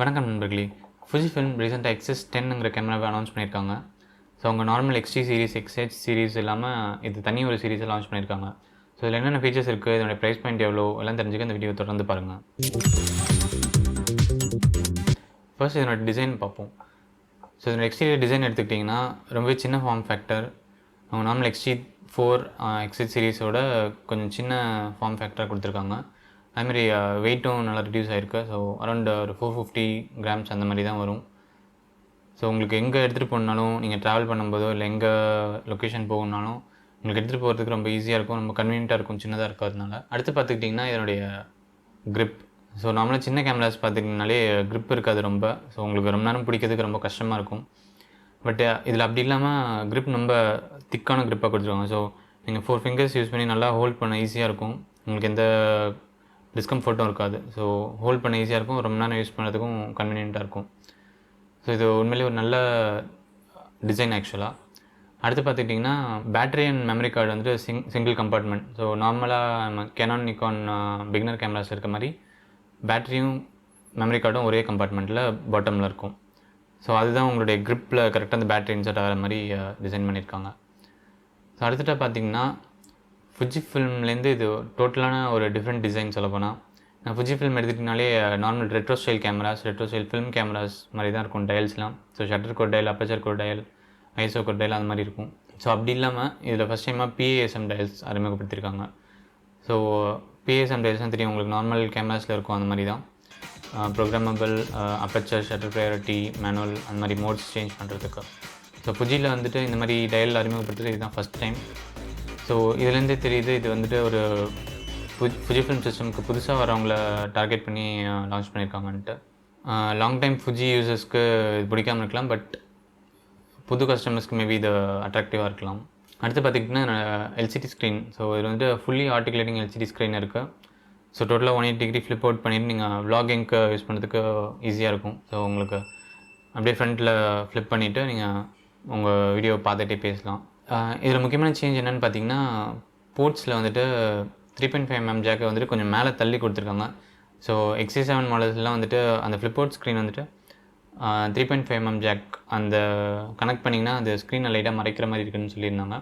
வணக்கம் நண்பர்களே. Fujifilm ரீசெண்டாக X-S10ங்கிற கேமராவை அனௌன்ஸ் பண்ணியிருக்காங்க. ஸோ அவங்க normal XT series, XH series இல்லாமல் இது தனி ஒரு சீரிஸை லான்ச் பண்ணியிருக்காங்க. ஸோ இதில் என்னென்ன ஃபீச்சர்ஸ் இருக்குது, இதோட ப்ரைஸ் பாயிண்ட் எவ்வளோ எல்லாம் தெரிஞ்சுக்க இந்த வீடியோ தொடர்ந்து பாருங்கள். ஃபர்ஸ்ட் இதனோட டிசைன் பார்ப்போம். ஸோ இதோட எக்ஸ்டீரியர் டிசைன் எடுத்துக்கிட்டிங்கன்னா ரொம்பவே சின்ன ஃபார்ம் ஃபேக்டர். அவங்க நார்மல் XT4 XH சீரிஸோட கொஞ்சம் சின்ன ஃபார்ம் ஃபேக்டராக கொடுத்துருக்காங்க. அதுமாதிரி வெயிட்டும் நல்லா ரிடியூஸ் ஆகிருக்கு. ஸோ அரௌண்ட் ஒரு 450 கிராம்ஸ் அந்த மாதிரி தான் வரும். ஸோ உங்களுக்கு எங்கே எடுத்துகிட்டு போகணுனாலும், நீங்கள் ட்ராவல் பண்ணும்போதோ இல்லை எங்கே லொக்கேஷன் போகணுனாலும் உங்களுக்கு எடுத்துகிட்டு போகிறதுக்கு ரொம்ப ஈஸியாக இருக்கும், ரொம்ப கன்வீனியண்ட்டாக இருக்கும், சின்னதாக இருக்கிறதுனால. அடுத்து பார்த்துக்கிட்டிங்கன்னா இதனுடைய க்ரிப். ஸோ நார்மலாக சின்ன கேமராஸ் பார்த்துக்கிட்டிங்கனாலே க்ரிப் இருக்காது ரொம்ப. ஸோ உங்களுக்கு ரொம்ப நேரம் பிடிக்கிறதுக்கு ரொம்ப கஷ்டமாக இருக்கும். பட் இதில் அப்படி இல்லாமல் க்ரிப் ரொம்ப திக்கான க்ரிப்பாக கொடுத்துருவாங்க. ஸோ நீங்கள் 4 ஃபிங்கர்ஸ் யூஸ் பண்ணி நல்லா ஹோல்ட் பண்ண ஈஸியாக இருக்கும். உங்களுக்கு எந்த டிஸ்கம்ஃபர்ட்டும் இருக்காது. ஸோ ஹோல்ட் பண்ண ஈஸியாக இருக்கும், ரொம்ப நேரம் யூஸ் பண்ணுறதுக்கும் கன்வீனியண்ட்டாக இருக்கும். ஸோ இது உண்மையிலேயே ஒரு நல்ல டிசைன் ஆக்சுவலாக. அடுத்து பார்த்துக்கிட்டிங்கன்னா பேட்டரி அண்ட் மெமரி கார்டு வந்துட்டு சிங்கிள் கம்பார்ட்மெண்ட். ஸோ நார்மலாக நம்ம கேனான், நிக்கான் பிகினர் கேமராஸ் இருக்க மாதிரி பேட்டரியும் மெமரி கார்டும் ஒரே கம்பார்ட்மெண்ட்டில் பாட்டமில் இருக்கும். ஸோ அதுதான் உங்களுடைய க்ரிப்பில் கரெக்டாக அந்த பேட்டரி இன்சர்ட் ஆகிற மாதிரி டிசைன் பண்ணியிருக்காங்க. ஸோ அடுத்துட்டு பார்த்திங்கன்னா Fujifilmலேருந்து இது டோட்டலான ஒரு டிஃப்ரெண்ட் டிசைன் சொல்லப்போனால். Fujifilm எடுத்துக்கிட்டிங்கனாலே normal retro style cameras, retro style film cameras மாதிரி தான் இருக்கும் டயல்ஸ்லாம். ஸோ ஷட்டர் கோட் டயல், அப்பச்சர் கோட் டயல், ஐசோ கோட் டயல் அந்த மாதிரி இருக்கும். ஸோ அப்படி இல்லாமல் இதில் ஃபஸ்ட் டைமாக PASM டயல்ஸ் அறிமுகப்படுத்தியிருக்காங்க. ஸோ PASM டயல்ஸ்லாம் தெரியும் உங்களுக்கு, நார்மல் கேமராஸில் இருக்கும் அந்த மாதிரி தான். Programmable, aperture, shutter priority, manual அந்த மாதிரி மோட்ஸ் சேஞ்ச் பண்ணுறதுக்கு. ஸோ Fujiயில் வந்துட்டு இந்த மாதிரி டயல் அறிமுகப்படுத்துறது இதுதான் ஃபஸ்ட் டைம். ஸோ இதுலேருந்தே தெரியுது இது வந்துட்டு ஒரு Fujifilm சிஸ்டமுக்கு புதுசாக வரவங்கள டார்கெட் பண்ணி லான்ச் பண்ணியிருக்காங்கன்ட்டு. லாங் டைம் Fuji யூசர்ஸ்க்கு இது பிடிக்காமல் இருக்கலாம், பட் புது கஸ்டமர்ஸ்க்கு மேபி இது அட்ராக்டிவாக இருக்கலாம். அடுத்து பார்த்திங்கன்னா LCD ஸ்க்ரீன். ஸோ இது வந்துட்டு ஃபுல்லி ஆர்டிகுலேட்டிங் LCD ஸ்க்ரீன் இருக்குது. ஸோ டோட்டலாக 180 டிகிரி ஃப்ளிப் அவுட் பண்ணிவிட்டு நீங்கள் vloggingக்கு யூஸ் பண்ணுறதுக்கு ஈஸியாக இருக்கும். ஸோ உங்களுக்கு அப்படியே ஃப்ரண்ட்டில் ஃப்ளிப் பண்ணிவிட்டு நீங்கள் உங்கள் வீடியோ பார்த்துட்டே பேசலாம். இதில் முக்கியமான சேஞ்ச் என்னென்னு பார்த்தீங்கன்னா, போர்ட்ஸில் வந்துட்டு 3.5mm ஜாக்கை வந்துட்டு கொஞ்சம் மேலே தள்ளி கொடுத்துருக்காங்க. ஸோ XA7 மாடல்ஸ்லாம் வந்துட்டு அந்த ஃப்ளிப் அவுட் ஸ்க்ரீன் வந்துட்டு 3.5mm ஜாக் அந்த கனெக்ட் பண்ணிங்கன்னா அந்த ஸ்க்ரீனை லைட்டாக மறைக்கிற மாதிரி இருக்குதுன்னு சொல்லியிருந்தாங்க.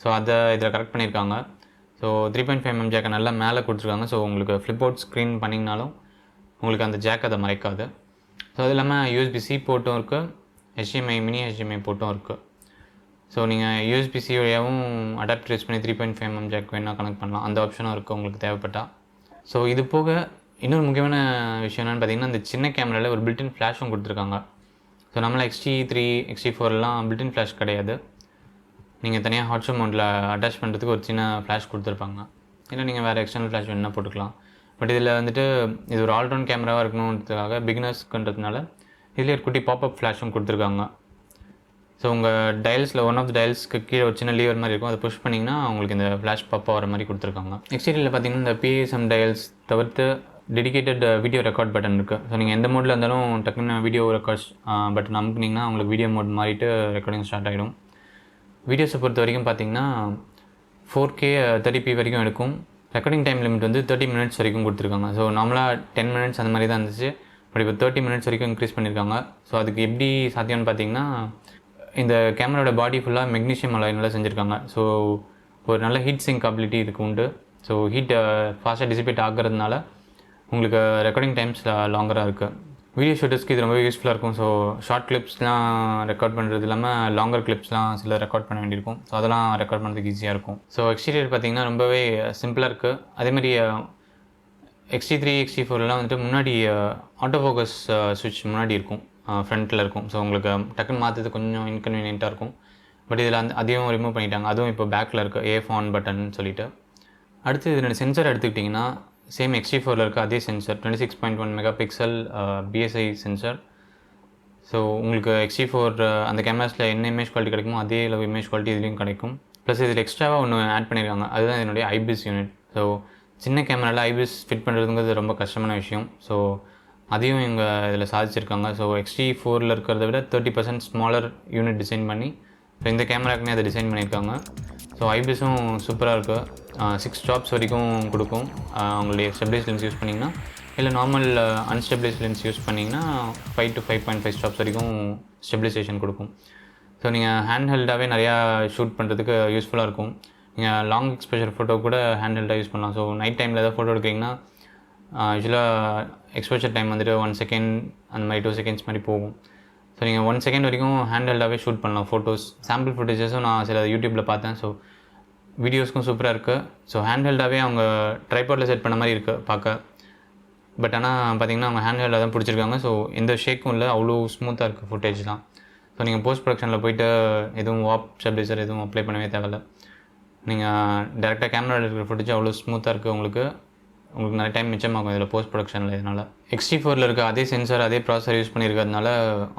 ஸோ அதை இதில் கரெக்ட் பண்ணியிருக்காங்க. ஸோ 3.5mm ஜாக்கை நல்லா மேலே கொடுத்துருக்காங்க. ஸோ உங்களுக்கு ஃப்ளிப் அவுட் ஸ்க்ரீன் பண்ணிங்கனாலும் உங்களுக்கு அந்த ஜாக் அதை மறைக்காது. ஸோ அது இல்லாமல் USB-C போர்ட்டும் இருக்குது, HDMI மினி HDMI போர்ட்டும் இருக்குது. ஸோ நீங்கள் USB-C வழியாகவும் அடாப்டர் யூஸ் பண்ணி 3.5mm ஜாக் வேணால் கனெக்ட் பண்ணலாம். அந்த ஆப்ஷனும் இருக்குது உங்களுக்கு தேவைப்பட்டால். ஸோ இது போக இன்னொரு முக்கியமான விஷயம் என்னென்னு பார்த்தீங்கன்னா, இந்த சின்ன கேமராவில் ஒரு பில்டின் ஃப்ளாஷும் கொடுத்துருக்காங்க. ஸோ நம்மளால் XT3, XT4 பில்டின் ஃப்ளாஷ் கிடையாது. நீங்கள் தனியாக ஹாட்ஸ்பாட் மோடில் அட்டாச் பண்ணுறதுக்கு ஒரு சின்ன ஃப்ளாஷ் கொடுத்துருப்பாங்க. இல்லை நீங்கள் வேறு எக்ஸ்டர்னல் ஃப்ளாஷ் வேணுன்னா போட்டுக்கலாம். பட் இதில் வந்துட்டு இது ஒரு ஆல்ரவுண்ட் கேமராவாக இருக்கணுன்றதுக்காக பிகினர்ஸ்க்குன்றதுனால இதில் ஒரு குட்டி பாப்அப் ஃப்ளாஷும் கொடுத்துருக்காங்க. ஸோ உங்கள் டயல்ஸில் ஒன் ஆஃப் த டயல்ஸ்க்கு கீழே ஒரு சின்ன லீவர் மாதிரி இருக்கும், அதை புஷ் பண்ணிங்கன்னா உங்களுக்கு இந்த ஃப்ளாஷ் பாப் ஆகிற மாதிரி கொடுத்துருக்காங்க. எக்ஸ்டீரியரில் பார்த்தீங்கன்னா இந்த PASM டயல்ஸ் தவிர்த்து டெடிகேட்டட் வீடியோ ரெக்கார்ட் பட்டன் இருக்குது. ஸோ நீங்கள் எந்த மோடில் இருந்தாலும் டக்குன்னு வீடியோ ரெக்கார்ட்ஸ் பட்டன் அமுக்குனிங்கன்னா உங்களுக்கு வீடியோ மோட் மாறிட்டு ரெக்கார்டிங் ஸ்டார்ட் ஆகிடும். வீடியோஸை பொறுத்த வரைக்கும் பார்த்தீங்கன்னா 4K 30p வரைக்கும் எடுக்கும். ரெக்கார்டிங் டைம் லிமிட் வந்து 30 மினிட்ஸ் வரைக்கும் கொடுத்துருக்காங்க. ஸோ நார்மலாக 10 மினிட்ஸ் அந்த மாதிரி தான் இருந்துச்சு, பட் இப்போ 30 மினிட்ஸ் வரைக்கும் இன்க்ரீஸ் பண்ணியிருக்காங்க. ஸோ அதுக்கு எப்படி சாத்தியம்னு பார்த்தீங்கன்னா, இந்த கேமராவோட பாடி ஃபுல்லாக மெக்னீஷியம் அலாய்னால செஞ்சுருக்காங்க. ஸோ ஒரு நல்ல ஹீட் சிங்க் அபிலிட்டி இதுக்கு உண்டு. ஸோ ஹீட் ஃபாஸ்ட்டாக டிசிபேட் ஆகிறதுனால உங்களுக்கு ரெக்கார்டிங் டைம்ஸ் லாங்கராக இருக்குது. வீடியோ ஷூட்டர்ஸ்க்கு இது ரொம்ப யூஸ்ஃபுல்லாக இருக்கும். ஸோ ஷார்ட் கிளிப்ஸ்லாம் ரெக்கார்ட் பண்ணுறது இல்லாமல் லாங்கர் கிளிப்ஸ்லாம் சில ரெக்கார்ட் பண்ண வேண்டியிருக்கும். ஸோ அதெல்லாம் ரெக்கார்ட் பண்ணுறதுக்கு ஈஸியாக இருக்கும். ஸோ எக்ஸ்டீரியர் பார்த்திங்கன்னா ரொம்பவே சிம்பிளாக இருக்குது. அதேமாதிரி XT3, XT4 வந்துட்டு முன்னாடி ஆட்டோ ஃபோக்கஸ் சுவிட்ச் முன்னாடி இருக்கும், ஃப்ரண்ட்டில் இருக்கும். ஸோ உங்களுக்கு டக்குன்னு மாற்றுறது கொஞ்சம் இன்கன்வீனியண்ட்டாக இருக்கும். பட் இதில் அதையும் ரிமூவ் பண்ணிட்டாங்க. அதுவும் இப்போ பேக்கில் இருக்குது, AF ஆன் பட்டன் சொல்லிட்டு. அடுத்து இதோட சென்சர் எடுத்துக்கிட்டிங்கன்னா சேம் XT4 இருக்க அதே sensor 26.1 megapixel BSI sensor. So உங்களுக்கு XT4 அந்த கேமராஸில் என்ன இமேஜ் குவாலிட்டி கிடைக்குமோ அதே அளவு இமேஜ் குவாலிட்டி இதுலேயும் கிடைக்கும். ப்ளஸ் இதில் எக்ஸ்ட்ராவாக ஒன்று ஆட் பண்ணியிருக்காங்க, அதுதான் என்னுடைய IBIS யூனிட். ஸோ சின்ன கேமராவில் IBIS ஃபிட் பண்ணுறதுங்கிறது ரொம்ப கஷ்டமான விஷயம். ஸோ அதையும் இவங்க இதில் சாதிச்சிருக்காங்க. ஸோ XT4 இருக்கிறத விட 30% ஸ்மாலர் யூனிட் டிசைன் பண்ணி ஸோ இந்த கேமராக்குனே அதை டிசைன் பண்ணியிருக்காங்க. ஸோ IBISம் சூப்பராக இருக்குது. 6 ஸ்டாப்ஸ் வரைக்கும் கொடுக்கும். உங்களுடைய ஸ்டெபிலைஸ் லென்ஸ் யூஸ் பண்ணிங்கன்னா இல்லை நார்மல் அன்ஸ்டெபிளைஸ் லென்ஸ் யூஸ் பண்ணிங்கன்னா 5 to 5.5 ஸ்டாப்ஸ் வரைக்கும் ஸ்டெபிலைசேஷன் கொடுக்கும். ஸோ நீங்கள் ஹேண்ட் ஹெல்டாகவே நிறையா ஷூட் பண்ணுறதுக்கு யூஸ்ஃபுல்லாக இருக்கும். நீங்கள் லாங் எக்ஸ்போஷர் ஃபோட்டோ கூட ஹேண்ட் ஹெல்டாக யூஸ் பண்ணலாம். ஸோ நைட் டைமில் ஏதாவது ஃபோட்டோ எடுக்கிறீங்கன்னா யூஸ்வலாக எக்ஸ்போஷர் டைம் வந்துட்டு 1 செகண்ட் அந்த மாதிரி 2 செகண்ட்ஸ் மாதிரி போகும். ஸோ நீங்கள் 1 செகண்ட் வரைக்கும் ஹேண்ட் ஹெல்டாகவே ஷூட் பண்ணலாம் ஃபோட்டோஸ். சாம்பிள் ஃபுட்டேஜஸும் நான் சில யூடியூப்பில் பார்த்தேன். ஸோ வீடியோஸ்க்கும் சூப்பராக இருக்குது. ஸோ ஹேண்ட் ஹெல்டாகவே அவங்க ட்ரைபாடில் செட் பண்ண மாதிரி இருக்குது பார்க்க. பட் ஆனால் பார்த்தீங்கன்னா அவங்க ஹேண்ட் ஹெல்டாக தான் பிடிச்சிருக்காங்க. ஸோ எந்த ஷேக்கும் இல்லை, அவ்வளோ ஸ்மூத்தாக இருக்குது ஃபுட்டேஜ்லாம். ஸோ நீங்கள் போஸ்ட் ப்ரொடக்ஷனில் போய்ட்டு எதுவும் வாப் ஸ்டெபிலைசர் எதுவும் அப்ளை பண்ணவே தேவையில்லை. நீங்கள் டேரெக்டாக கேமராவில் இருக்கிற ஃபுட்டேஜ் அவ்வளோ ஸ்மூத்தாக இருக்குது. உங்களுக்கு நிறைய டைம் மிச்சமாகும் இதில் போஸ்ட் ப்ரொடக்ஷனில். இதனால் X-T4ல் இருக்க அதே சென்சார் அதே ப்ராசஸர் யூஸ் பண்ணியிருக்கிறதுனால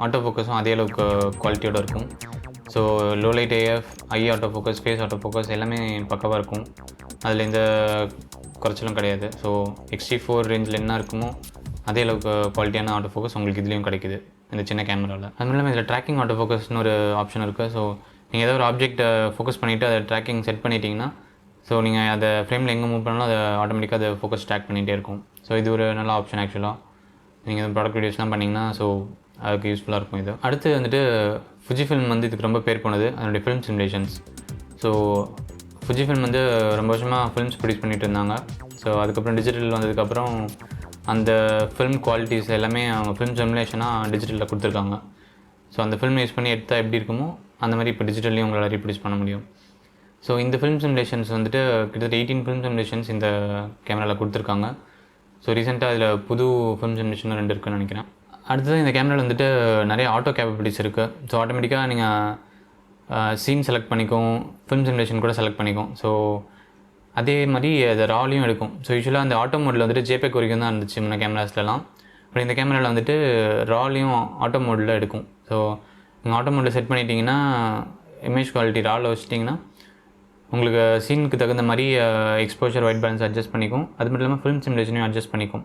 ஆட்டோ ஃபோக்கஸும் அதே அளவுக்கு குவாலிட்டியோடு இருக்கும். So low light AF, eye auto focus, face auto focus எல்லாமே பக்கவாக இருக்கும். அதில் எந்த குறைச்சலும் கிடையாது. ஸோ X-T4 ரேஞ்சில் என்ன இருக்குமோ அதே அளவுக்கு குவாலிட்டியான ஆட்டோ ஃபோக்கஸ் உங்களுக்கு இதுலேயும் கிடைக்குது இந்த சின்ன கேமராவில். அது இல்லாமல் இதில் ட்ராக்கிங் ஆட்டோ ஃபோக்கஸ்னு ஒரு ஆப்ஷன் இருக்குது. ஸோ நீங்கள் ஏதோ ஒரு ஆப்ஜெக்ட்டை ஃபோக்கஸ் பண்ணிவிட்டு அதை ட்ராக்கிங் செட் பண்ணிட்டீங்கன்னா ஸோ நீங்கள் அதை ஃப்ரேமில் எங்கே மூவ் பண்ணாலும் அதை ஆட்டோமேட்டிக்காக அதை ஃபோக்கஸ் ட்ராக் பண்ணிகிட்டே இருக்கும். ஸோ இது ஒரு நல்ல ஆப்ஷன் ஆக்சுவலாக. நீங்கள் ப்ராடக்ட் வீடியோஸ்லாம் பண்ணிங்கன்னா ஸோ அதுக்கு யூஸ்ஃபுல்லாக இருக்கும் இது. அடுத்து வந்துட்டு Fujifilm வந்து இதுக்கு ரொம்ப பேர் போனது அதனுடைய ஃபிலிம் சிமுலேஷன்ஸ். ஸோ Fujifilm வந்து ரொம்ப வருஷமாக ஃபிலிம்ஸ் ப்ரொடியூஸ் பண்ணிகிட்டு இருந்தாங்க. ஸோ அதுக்கப்புறம் டிஜிட்டல் வந்ததுக்கப்புறம் அந்த ஃபிலிம் குவாலிட்டிஸ் எல்லாமே அவங்க ஃபிலிம் சிமுலேஷனாக டிஜிட்டலில் கொடுத்துருக்காங்க. ஸோ அந்த ஃபிலிம் யூஸ் பண்ணி எடுத்தால் எப்படி இருக்குமோ அந்த மாதிரி இப்போ டிஜிட்டல்லையும் உங்களால் ரீப்ரொடியூஸ் பண்ண முடியும். ஸோ இந்த ஃபிலிம் சிமுலேஷன்ஸ் வந்துட்டு கிட்டத்தட்ட 18 ஃபிலிம் சிமுலேஷன்ஸ் இந்த கேமராவில் கொடுத்துருக்காங்க. ஸோ ரீசெண்டாக அதில் புது ஃபிலிம் சிமுலேஷன் 2 இருக்குன்னு நினைக்கிறேன். அடுத்தது இந்த கேமராவில் வந்துட்டு நிறைய ஆட்டோ கேப்பபிலிட்டிஸ் இருக்குது. ஸோ ஆட்டோமேட்டிக்காக நீங்கள் சீன் செலக்ட் பண்ணிக்கும், ஃபிலிம் சிமுலேஷன் கூட செலக்ட் பண்ணிக்கும். ஸோ அதே மாதிரி அது ராலையும் எடுக்கும். ஸோ யூஸ்வலாக அந்த ஆட்டோ மோடில் வந்துட்டு JPEG வரைக்கும் தான் இருந்துச்சு முன்ன கேமராஸ்லாம். அப்புறம் இந்த கேமராவில் வந்துட்டு ராலையும் ஆட்டோ மோடில் எடுக்கும். ஸோ நீங்கள் ஆட்டோ மோடில் செட் பண்ணிட்டீங்கன்னா இமேஜ் குவாலிட்டி ராவில் வச்சிட்டிங்கன்னா உங்களுக்கு சீனுக்கு தகுந்த மாதிரி எக்ஸ்போஷர், ஒயிட் பேலன்ஸ் அட்ஜஸ்ட் பண்ணிக்கும். அது மட்டும் இல்லாமல் ஃபிலிம் சிமுலேஷனையும் அட்ஜஸ்ட் பண்ணிக்கும்.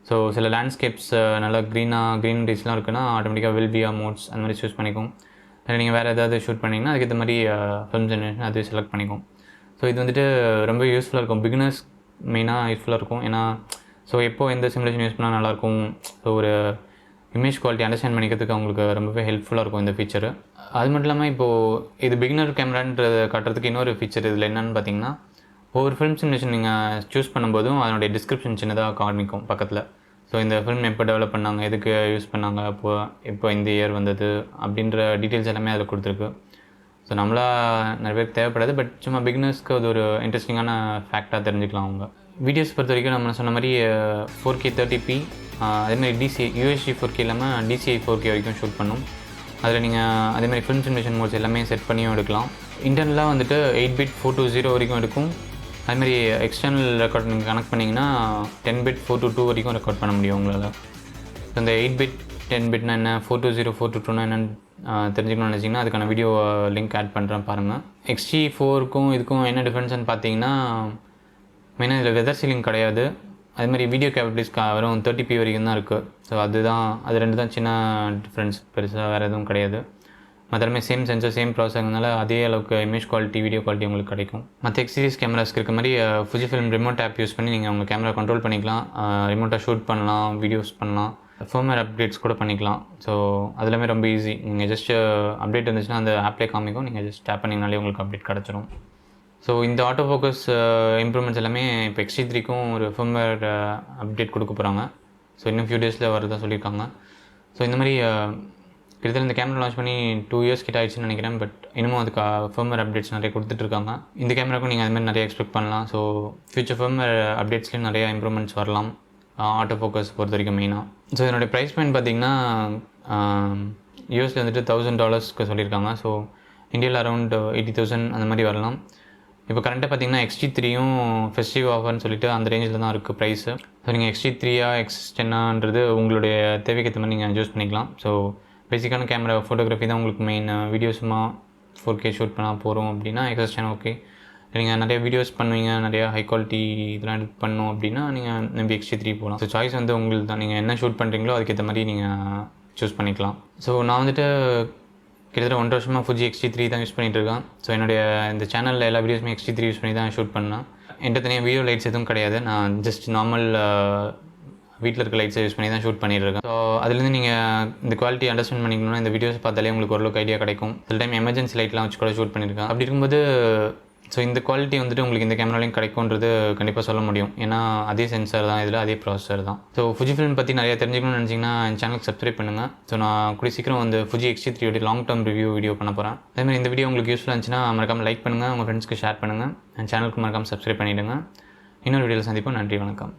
ஸோ சில லேண்ட்ஸ்கேப்ஸ் நல்லா க்ரீனரிஸ்லாம் இருக்குன்னா ஆட்டோமேட்டிக்காக வெல்பியா மோட்ஸ் அந்த மாதிரி சூஸ் பண்ணிக்கும். அதில் நீங்கள் வேறு ஏதாவது ஷூட் பண்ணிங்கன்னா அதுக்கேற்ற மாதிரி ஃபிலிம் சிமுலேஷன் அது செலக்ட் பண்ணிக்கும். ஸோ இது வந்துட்டு ரொம்ப யூஸ்ஃபுல்லாக இருக்கும். பிகினர்ஸ் மெயினாக யூஸ்ஃபுல்லாக இருக்கும். ஏன்னா ஸோ எப்போது எந்த சிமுலேஷன் யூஸ் பண்ணால் நல்லாயிருக்கும், ஸோ ஒரு இமேஜ் குவாலிட்டி அண்டர்ஸ்டாண்ட் பண்ணிக்கிறதுக்கு அவங்களுக்கு ரொம்பவே ஹெல்ப்ஃபுல்லாக இருக்கும் இந்த ஃபீச்சரு. அது மட்டும் இல்லாமல் இப்போது இது பிகினர் கேமரான்றது காட்டுறதுக்கு இன்னொரு ஃபீச்சர் இதில் என்னென்னு பார்த்தீங்கன்னா, ஒவ்வொரு ஃபிலிம் சிமுலேஷன் நீங்கள் சூஸ் பண்ணும்போதும் அதனுடைய டிஸ்கிரிப்ஷன் சின்னதாக காமிக்கும் பக்கத்தில். ஸோ இந்த ஃபிலிம் எப்போ டெவலப் பண்ணாங்க, எதுக்கு யூஸ் பண்ணாங்க, இப்போ இந்த இயர் வந்தது அப்படின்ற டீட்டெயில்ஸ் எல்லாமே அதில் கொடுத்துருக்கு. ஸோ நம்மளா நிறைய பேருக்கு தேவைப்படாது, பட் சும்மா பிகினர்ஸ்க்கு அது ஒரு இன்ட்ரெஸ்டிங்கான ஃபேக்டாக தெரிஞ்சுக்கலாம் அவங்க. வீடியோஸ் பொறுத்த வரைக்கும் நம்ம சொன்ன மாதிரி 4K 30p, அதேமாதிரி DCI UHD 4K இல்லாமல் DCI 4K வரைக்கும் ஷூட் பண்ணும். அதில் நீங்கள் அதேமாதிரி ஃபிலிம் சிமுலேஷன் மோட்ஸ் எல்லாமே செட் பண்ணியும் எடுக்கலாம். இன்டர்னலாக வந்துட்டு 8-bit 420 வரைக்கும் எடுக்கும். அதுமாதிரி எக்ஸ்டர்னல் ரெக்கார்ட் நீங்கள் கனெக்ட் பண்ணிங்கன்னா 10-bit 422 வரைக்கும் ரெக்கார்ட் பண்ண முடியும் உங்களால். ஸோ இந்த 8-bit 10-bitனா என்ன, 420 422னா என்னென்னு தெரிஞ்சுக்கணும்னு நினச்சிங்கன்னா அதுக்கான வீடியோ லிங்க் ஆட் பண்ணுறேன் பாருங்கள். X-T4க்கும் இதுக்கும் என்ன டிஃப்ரென்ஸ்னு பார்த்தீங்கன்னா, மெயினாக இதில் வெதர் சீலிங் கிடையாது. அதுமாதிரி வீடியோ கேப்பபிலிட்டிஸ் வெறும் 30p வரைக்கும் தான் இருக்குது. ஸோ அது 2 தான் சின்ன டிஃப்ரென்ஸ், பெருசாக வேறு எதுவும் கிடையாது. மற்றமே சேம் சென்சர் சேம் ப்ராசஸர்னால அதே அளவுக்கு இமேஜ் குவாலிட்டி, வீடியோ குவாலிட்டி உங்களுக்கு கிடைக்கும். மற்ற X சீரிஸ் கேமராஸ்க்கு இருக்க மாதிரி Fujifilm ரிமோட் ஆப் யூஸ் பண்ணி நீங்கள் உங்கள் கேமரா கண்ட்ரோல் பண்ணிக்கலாம். ரிமோட்டாக ஷூட் பண்ணலாம், வீடியோஸ் பண்ணலாம், ஃபர்ம்வேர் அப்டேட்ஸ் கூட பண்ணிக்கலாம். ஸோ அதெல்லாமே ரொம்ப ஈஸி. நீங்கள் ஜஸ்ட் அப்டேட் இருந்துச்சுன்னா அந்த ஆப்லேயே காமிக்கும், நீங்கள் ஜஸ்ட் டேப் பண்ணிங்கனாலே உங்களுக்கு அப்டேட் கிடச்சிரும். ஸோ இந்த ஆட்டோ ஃபோக்கஸ் இம்ப்ரூவ்மெண்ட்ஸ் எல்லாமே இப்போ X-T3க்கும் ஒரு ஃபர்ம்வேர் அப்டேட் கொடுக்க போகிறாங்க. ஸோ இன்னும் ஃபியூ டேஸில் வரதா சொல்லியிருக்காங்க. ஸோ இந்த மாதிரி கிட்டத்தட்ட இந்த கேமரா லான்ச் பண்ணி 2 இயர்ஸ் கிட்ட ஆயிடுச்சுன்னு நினைக்கிறேன். பட் இன்னமும் அதுக்கு ஃபர்ம்வேர் அப்டேட்ஸ் நிறைய கொடுத்துட்ருக்காங்க. இந்த கேமராக்கும் நீங்கள் அதுமாதிரி நிறைய எக்ஸ்பெக்ட் பண்ணலாம். ஸோ ஃபியூச்சர் ஃபர்ம்வேர் அப்டேட்ஸ்லேயும் நிறையா இம்ப்ரூவ்மெண்ட்ஸ் வரலாம் ஆட்டோ ஃபோக்கஸ் பொறுத்த வரைக்கும் மெயினாக. ஸோ இதனுடைய ப்ரைஸ் பாயிண்ட் பார்த்திங்கன்னா யூஎஸில் வந்துட்டு $1000 சொல்லியிருக்காங்க. ஸோ இந்தியாவில் அரௌண்ட் 80,000 அந்த மாதிரி வரலாம். இப்போ கரண்ட்டாக பார்த்தீங்கன்னா X-T3யும் ஃபெஸ்டிவ் ஆஃபர்னு சொல்லிட்டு அந்த ரேஞ்சில் தான் இருக்குது ப்ரைஸு. ஸோ நீங்கள் X-T3யா X-10ன்றது உங்களுடைய தேவைக்கு ஏற்ற மாதிரி நீங்கள் சூஸ் பண்ணிக்கலாம். ஸோ பேசிக்கான கேமரா ஃபோட்டோகிராஃபி தான் உங்களுக்கு மெயின். வீடியோஸுமா 4K ஷூட் பண்ணால் போகிறோம் அப்படின்னா X-S10 ஓகே. நீங்கள் நிறைய வீடியோஸ் பண்ணுவீங்க, நிறையா ஹை குவாலிட்டி இதெல்லாம் எடிட் பண்ணணும் அப்படின்னா நீங்கள் நம்பி X-T3 போகலாம். ஸோ சாய்ஸ் வந்து உங்களுக்கு தான், நீங்கள் என்ன ஷூட் பண்ணுறீங்களோ அதுக்கேற்ற மாதிரி நீங்கள் சூஸ் பண்ணிக்கலாம். ஸோ நான் வந்துட்டு கிட்டத்தட்ட 1 வருஷமாக Fuji X-T3 தான் யூஸ் பண்ணிகிட்ருக்கேன். ஸோ என்னுடைய இந்த சேனலில் எல்லா வீடியோஸுமே X-T3 யூஸ் பண்ணி தான் ஷூட் பண்ணேன். என்கிட்ட தனியாக வீடியோ லைட்ஸ் எதுவும் கிடையாது. நான் ஜஸ்ட் நார்மல் வீட்டில் இருக்க லைட்ஸை யூஸ் பண்ணி தான் ஷூட் பண்ணியிருக்கேன். ஸோ அதுலேருந்து நீங்கள் இந்த குவாலிட்டி அண்டர்ஸ்டாண்ட் பண்ணிக்கணும்னா இந்த வீடியோஸ் பார்த்தாலே உங்களுக்கு ஓரளவுக்கு ஐடியா கிடைக்கும். சில டைம் எமர்ஜென்சி லைட்லாம் வச்சு கூட ஷூட் பண்ணியிருக்கேன். அப்படி இருக்கும்போது ஸோ இந்த குவாலிட்டி வந்துட்டு உங்களுக்கு இந்த கேமராலையும் கிடைக்கும்ன்றது கண்டிப்பாக சொல்ல முடியும். ஏன்னா அதே சென்சார் தான் இதில், அதே ப்ராசஸர் தான். ஸோ Fujifilm பற்றி நிறையா தெரிஞ்சுக்கணும்னு நினச்சிங்கன்னா என் சேனலுக்கு சப்ஸ்கிரைப் பண்ணுங்கள். ஸோ நான் கூடிய சீக்கிரம் வந்து Fuji X-S10 long term review video பண்ண போகிறேன். அதேமாதிரி இந்த வீடியோ உங்களுக்கு யூஸ்ஃபுல்லாக இருந்துச்சுன்னா மறக்காமல் லைக் பண்ணுங்கள், உங்கள் ஃப்ரெண்ட்ஸ்க்கு ஷேர் பண்ணுங்கள், என் சேனலுக்கு மறக்காமல் சப்ஸ்கிரைப் பண்ணிவிடுங்க. இன்னொரு வீடியோவில் சந்திப்போம். நன்றி, வணக்கம்.